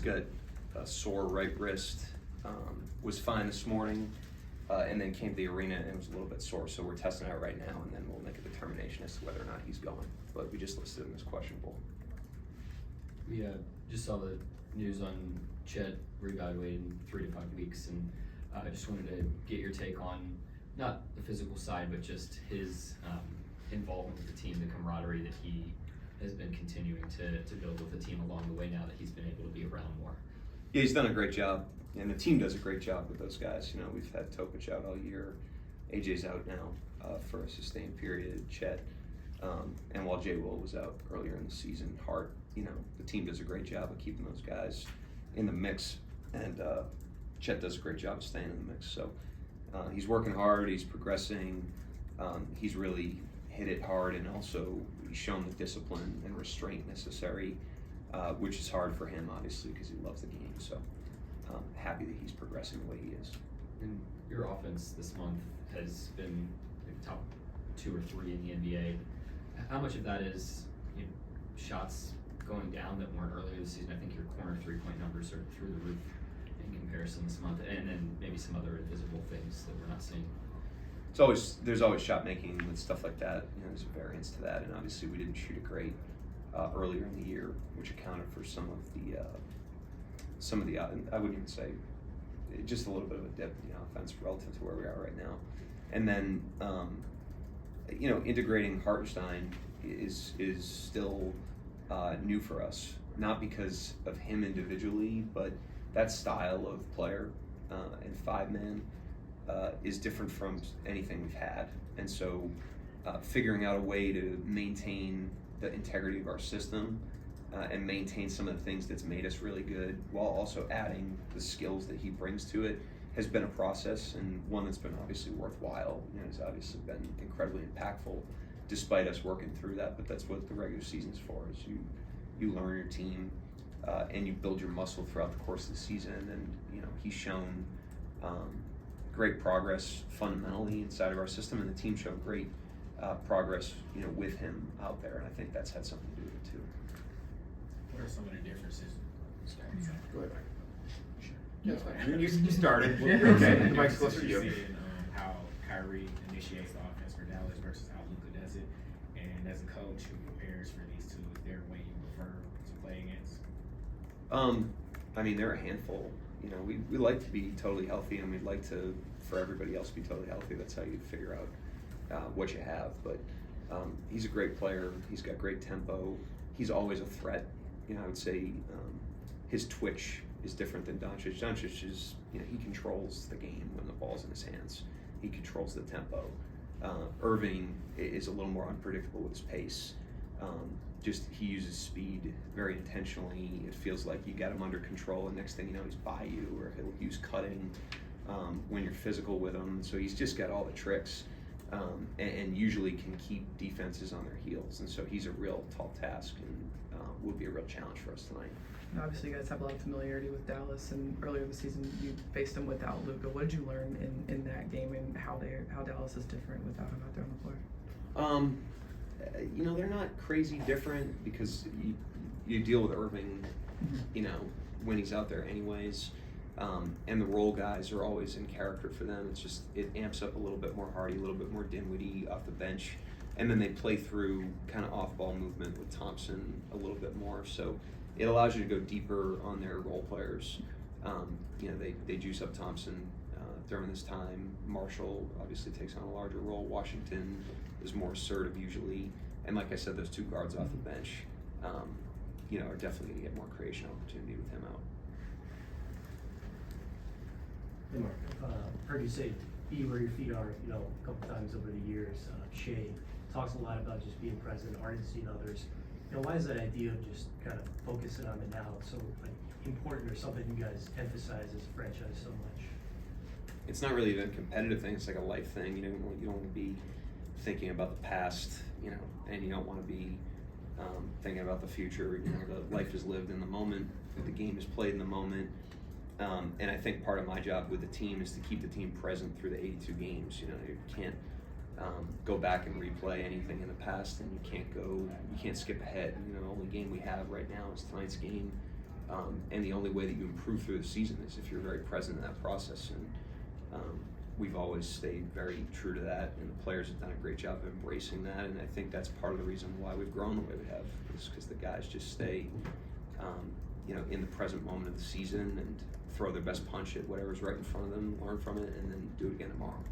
got a sore right wrist. Was fine this morning, and then came to the arena and was a little bit sore. So we're testing it out right now, and then we'll make a determination as to whether or not he's going. But we just listed him as questionable. We just saw the news on Chet reevaluated in 3 to 5 weeks, and I just wanted to get your take on not the physical side, but just his involvement with the team, the camaraderie that he has been continuing to build with the team along the way now that he's been able to be around more. Yeah, he's done a great job, and the team does a great job with those guys. You know, we've had Topic out all year. AJ's out now for a sustained period. Chet, and while Jay Will was out earlier in the season, Hart. You know, the team does a great job of keeping those guys in the mix, and Chet does a great job of staying in the mix. So he's working hard. He's progressing. He's really hit it hard, and also he's shown the discipline and restraint necessary, which is hard for him, obviously, because he loves the game. So happy that he's progressing the way he is. And your offense this month has been like top 2 or 3 in the NBA. How much of that is shots going down that weren't earlier this season? I think your corner 3-point numbers are through the roof in comparison this month, and then maybe some other invisible things that we're not seeing. There's always shot making with stuff like that. You know, there's a variance to that, and obviously we didn't shoot it great earlier in the year, which accounted for some of the I wouldn't even say, just a little bit of a dip in the offense relative to where we are right now. And then integrating Hartenstein is still new for us, not because of him individually, but that style of player and 5-man is different from anything we've had. And so figuring out a way to maintain the integrity of our system and maintain some of the things that's made us really good while also adding the skills that he brings to it has been a process, and one that's been obviously worthwhile. You know, it's obviously been incredibly impactful despite us working through that, but that's what the regular season's for, is you learn your team and you build your muscle throughout the course of the season. And he's shown great progress fundamentally inside of our system, and the team showed great progress with him out there, and I think that's had something to do with it too. What are some of the differences? Go ahead. Sure. You started. Okay. The mic's closer to you. Seeing how Kyrie initiates the offense for Dallas versus how Luka does it, and as a coach who prepares for these two, is there a way you prefer to play against? I mean, they're a handful. We like to be totally healthy, and we'd like for everybody else to be totally healthy. That's how you figure out what you have. But he's a great player. He's got great tempo. He's always a threat. I would say his twitch is different than Doncic. Doncic is, he controls the game when the ball's in his hands. He controls the tempo. Irving is a little more unpredictable with his pace. He uses speed very intentionally. It feels like you got him under control, and next thing you know, he's by you, or he'll use cutting when you're physical with him. So he's just got all the tricks, and usually can keep defenses on their heels. And so he's a real tall task, and will be a real challenge for us tonight. Obviously, you guys have a lot of familiarity with Dallas, and earlier this season you faced them without Luka. What did you learn in that game, and how Dallas is different without him out there on the floor? They're not crazy different, because you deal with Irving, when he's out there anyways. And the role guys are always in character for them. It amps up a little bit more Hardy, a little bit more Dinwiddie off the bench. And then they play through kind of off-ball movement with Thompson a little bit more. So it allows you to go deeper on their role players. They juice up Thompson during this time. Marshall obviously takes on a larger role. Washington is more assertive usually. And like I said, those two guards off the bench, are definitely going to get more creation opportunity with him out. Hey Mark, heard you say be where your feet are, a couple times over the years. Shai talks a lot about just being present, artists and others. Why is that idea of just kind of focusing on the now so important, or something you guys emphasize as a franchise so much? It's not really a competitive thing. It's like a life thing. You don't want to be thinking about the past, and you don't want to be thinking about the future. The life is lived in the moment. The game is played in the moment. And I think part of my job with the team is to keep the team present through the 82 games. You can't go back and replay anything in the past, and you can't skip ahead. The only game we have right now is tonight's game, And the only way that you improve through the season is if you're very present in that process. And we've always stayed very true to that, and the players have done a great job of embracing that. And I think that's part of the reason why we've grown the way we have, is because the guys just stay, in the present moment of the season and throw their best punch at whatever's right in front of them, learn from it, and then do it again tomorrow.